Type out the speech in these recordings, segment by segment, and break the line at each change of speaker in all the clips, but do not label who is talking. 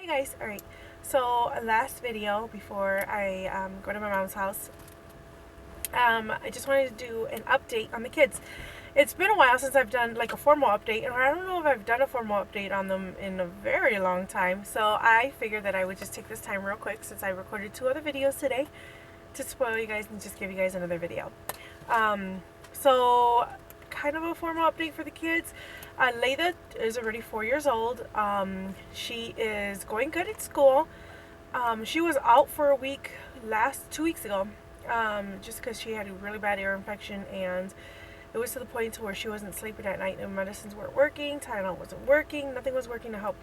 Hey guys, alright, so last video before I go to my mom's house, I just wanted to do an update on the kids. It's been a while since I've done like a formal update, and I don't know if I've done a formal update on them in a very long time, so I figured that I would just take this time real quick since I recorded 2 other videos today to spoil you guys and just give you guys another video. So kind of a formal update for the kids. Layla is already 4 years old. She is going good at school. She was out for a week 2 weeks ago, just because she had a really bad ear infection, and it was to the point to where she wasn't sleeping at night, and medicines weren't working, Tylenol wasn't working, nothing was working to help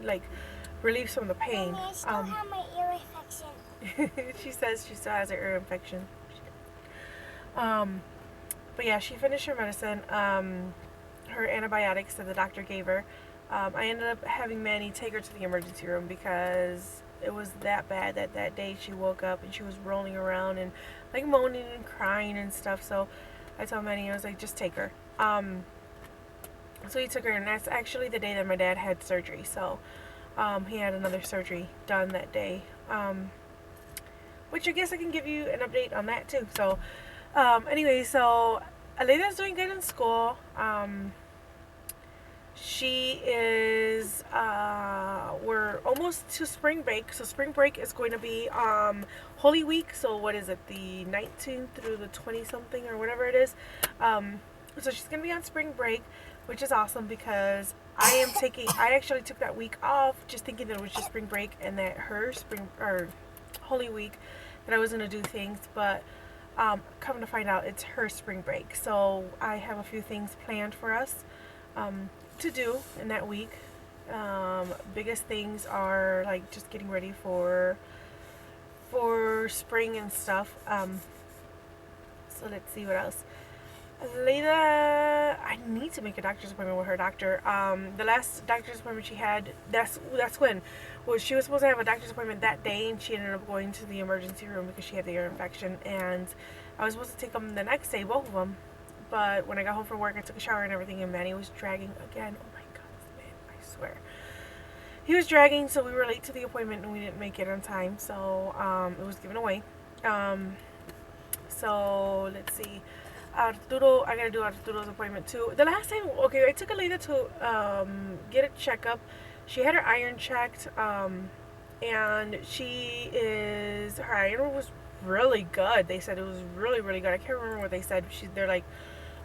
like relieve some of the pain.
Mommy, I still have my ear infection.
She says she still has her ear infection. But yeah, she finished her medicine, her antibiotics that the doctor gave her. I ended up having Manny take her to the emergency room because it was that bad that day she woke up and she was rolling around and like moaning and crying and stuff. So I told Manny, I was like, just take her. So he took her, and that's actually the day that my dad had surgery. So he had another surgery done that day, which I guess I can give you an update on that too. So anyway, so Aleda's doing good in school. She is, we're almost to spring break. So spring break is going to be Holy Week. So what is it, the 19th through the 20 something or whatever it is. So she's going to be on spring break, which is awesome because I actually took that week off just thinking that it was just spring break and that her Holy Week that I was going to do things, but coming to find out it's her spring break. So I have a few things planned for us to do in that week. Biggest things are like just getting ready for spring and stuff. So let's see what else. Layla, I need to make a doctor's appointment with her doctor. The last doctor's appointment she had, that's when, well, she was supposed to have a doctor's appointment that day, and she ended up going to the emergency room because she had the ear infection, and I was supposed to take them the next day, both of them. But when I got home from work, I took a shower and everything, and Manny was dragging again. Oh my god, man, I swear. He was dragging, so we were late to the appointment and we didn't make it on time, so it was given away. So let's see. Arturo, I gotta do Arturo's appointment too. The last time, okay, I took Alida to get a checkup. She had her iron checked, and her iron was really good. They said it was really, really good. I can't remember what they said. They're like,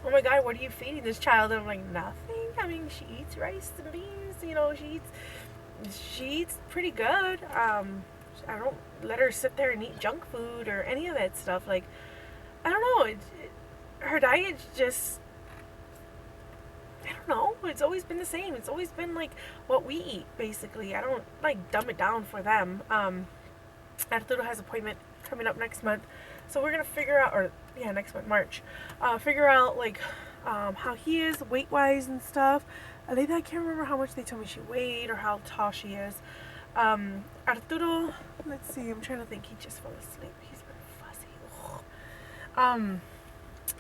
oh my god, what are you feeding this child? And I'm like, nothing. I mean, she eats rice and beans. You know, she eats pretty good. I don't let her sit there and eat junk food or any of that stuff. Like, I don't know. Her diet's just, I don't know, it's always been the same. It's always been like what we eat, basically. I don't like dumb it down for them. Arturo has an appointment coming up next month, so we're gonna figure out, or yeah, next month, March, figure out like how he is weight wise and stuff. I can't remember how much they told me she weighed or how tall she is. Arturo, let's see, I'm trying to think. He just fell asleep. He's been fussy.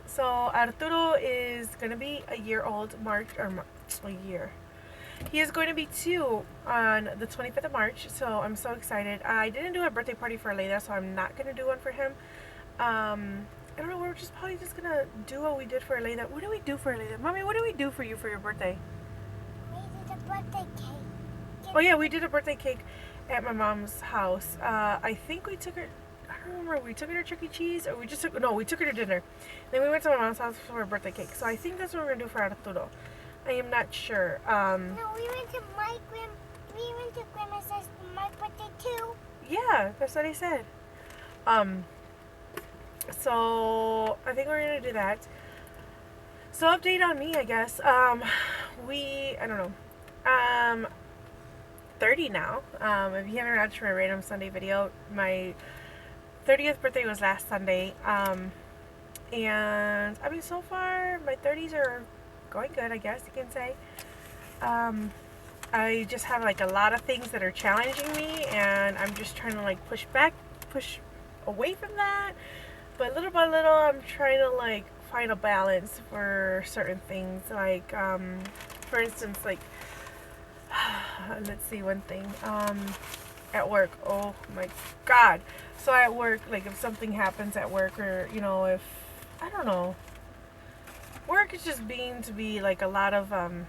So Arturo is going to be a year old, a year. He is going to be 2 on the 25th of March, so I'm so excited. I didn't do a birthday party for Layla, so I'm not going to do one for him. I don't know, we're probably just going to do what we did for Layla. What do we do for Layla? Mommy, what do we do for you for your birthday?
We did a birthday cake.
Oh yeah, we did a birthday cake at my mom's house. I think we took her, I don't remember, we took her to Chuck E. Cheese, or we took her to dinner. Then we went to my mom's house for her birthday cake. So I think that's what we're going to do for Arturo. I am not sure.
No, we went to grandma's house for my birthday too.
Yeah, that's what I said. So I think we're going to do that. So update on me, I guess. I don't know. 30 now. If you haven't watched my random Sunday video, my 30th birthday was last Sunday, and I mean, so far my 30s are going good, I guess you can say. I just have like a lot of things that are challenging me, and I'm just trying to like push away from that, but little by little I'm trying to like find a balance for certain things, like for instance, like let's see one thing. At work. Oh my God. So at work, like if something happens at work, or if I don't know, work is just being to be like a lot of I don't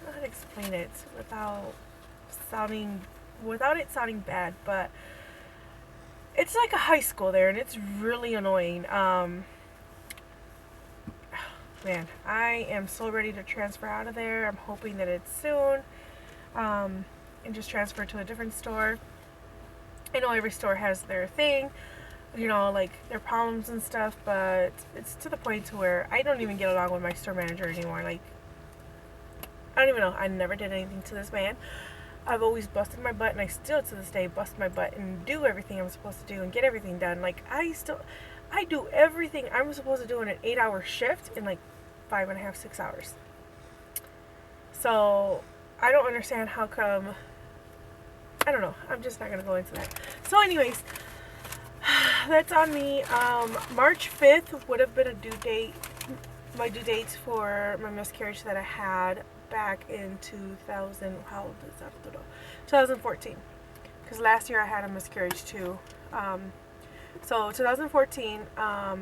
know how to explain it sounding without it sounding bad, but it's like a high school there, and it's really annoying. Man, I am so ready to transfer out of there. I'm hoping that it's soon, and just transfer to a different store. I know every store has their thing, like their problems and stuff, but it's to the point to where I don't even get along with my store manager anymore. Like, I don't even know. I never did anything to this man. I've always busted my butt, and I still to this day bust my butt and do everything I'm supposed to do and get everything done. Like, I do everything I'm supposed to do in an 8-hour shift in like 5.5, 6 hours. So I don't understand how come. I don't know. I'm just not gonna go into that. So, anyways, that's on me. March 5th would have been a due date. My due dates for my miscarriage that I had back in 2000. How old is that? 2014. Because last year I had a miscarriage too. So 2014. I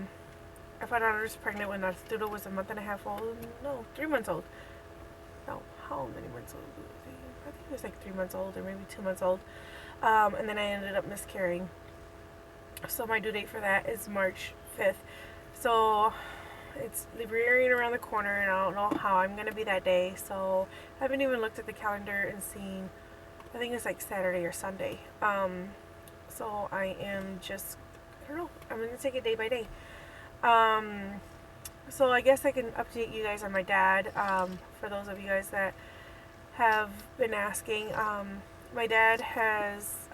found out I was pregnant when Arturo was a month and a half old. No, 3 months old. No, how many months old was he? I think he was like 3 months old or maybe 2 months old. And then I ended up miscarrying. So my due date for that is March 5th. So it's rearing around the corner, and I don't know how I'm going to be that day. So I haven't even looked at the calendar and seen, I think it's like Saturday or Sunday. So I am just, I don't know, I'm going to take it day by day. So I guess I can update you guys on my dad, for those of you guys that have been asking. My dad has,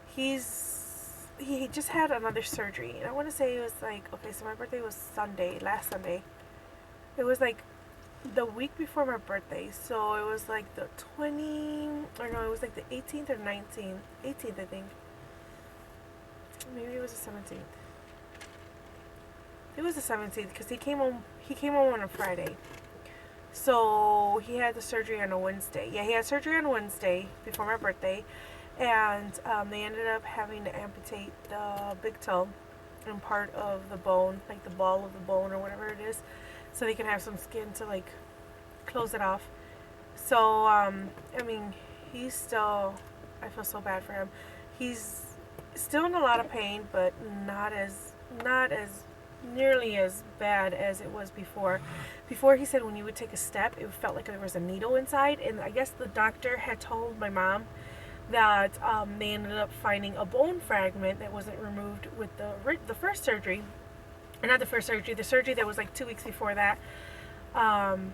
he just had another surgery, and I want to say it was like, okay, so my birthday was last Sunday. It was like the week before my birthday, so it was like the 20, or no, it was like the 18th or 19th, 18th I think. Maybe it was the 17th. It was the 17th because he came home on a Friday. So he had the surgery on a Wednesday. Yeah, he had surgery on Wednesday before my birthday, and they ended up having to amputate the big toe and part of the bone, like the ball of the bone or whatever it is, so they can have some skin to like close it off. So I mean, he's still, I feel so bad for him. He's still in a lot of pain, but not as nearly as bad as it was before. Before, he said when you would take a step, it felt like there was a needle inside, and I guess the doctor had told my mom that they ended up finding a bone fragment that wasn't removed with the first surgery. Not the first surgery, the surgery that was like 2 weeks before that. And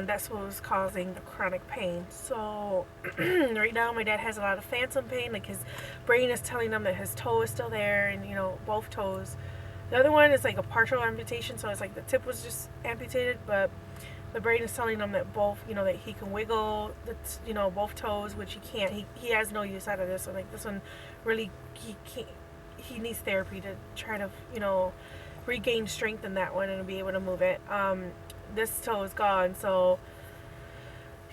that's what was causing the chronic pain. So right now my dad has a lot of phantom pain, like his brain is telling him that his toe is still there, and both toes. The other one is like a partial amputation, so it's like the tip was just amputated, but the brain is telling him that both, that he can wiggle both toes, which he can't. He has no use out of this one. Like this one, really, he can't. He needs therapy to try to regain strength in that one and be able to move it. This toe is gone, so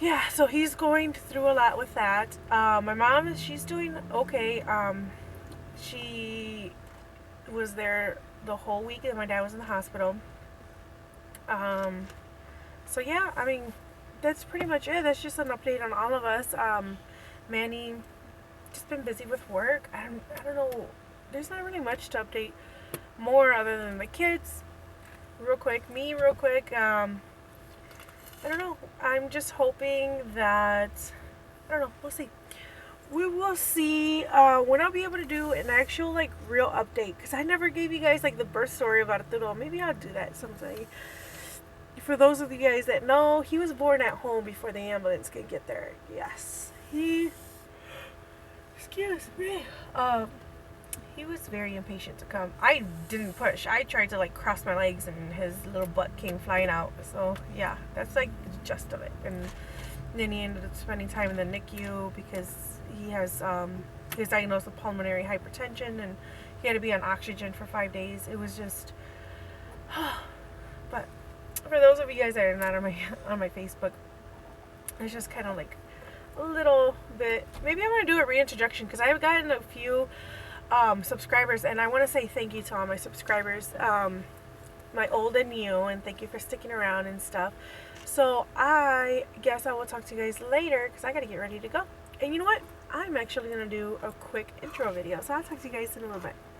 yeah. So he's going through a lot with that. My mom, she's doing okay. She was there the whole week that my dad was in the hospital. So yeah, I mean, that's pretty much it. That's just an update on all of us. Manny, just been busy with work. I don't know. There's not really much to update more other than the kids. Real quick. I don't know. I'm just hoping that, I don't know. We'll see. We will see when I'll be able to do an actual like real update, because I never gave you guys like the birth story about Arturo. Maybe I'll do that someday. For those of you guys that know, he was born at home before the ambulance could get there. Yes, excuse me. He was very impatient to come. I didn't push. I tried to like cross my legs, and his little butt came flying out. So yeah, that's like the gist of it. And then he ended up spending time in the NICU because he was diagnosed with pulmonary hypertension, and he had to be on oxygen for 5 days. It was just, but For those of you guys that are not on my Facebook, it's just kind of like a little bit. Maybe I'm gonna do a reintroduction because I've gotten a few subscribers, and I want to say thank you to all my subscribers, my old and new, and thank you for sticking around and stuff. So I guess I will talk to you guys later because I gotta get ready to go. And you know what? I'm actually gonna do a quick intro video, so I'll talk to you guys in a little bit.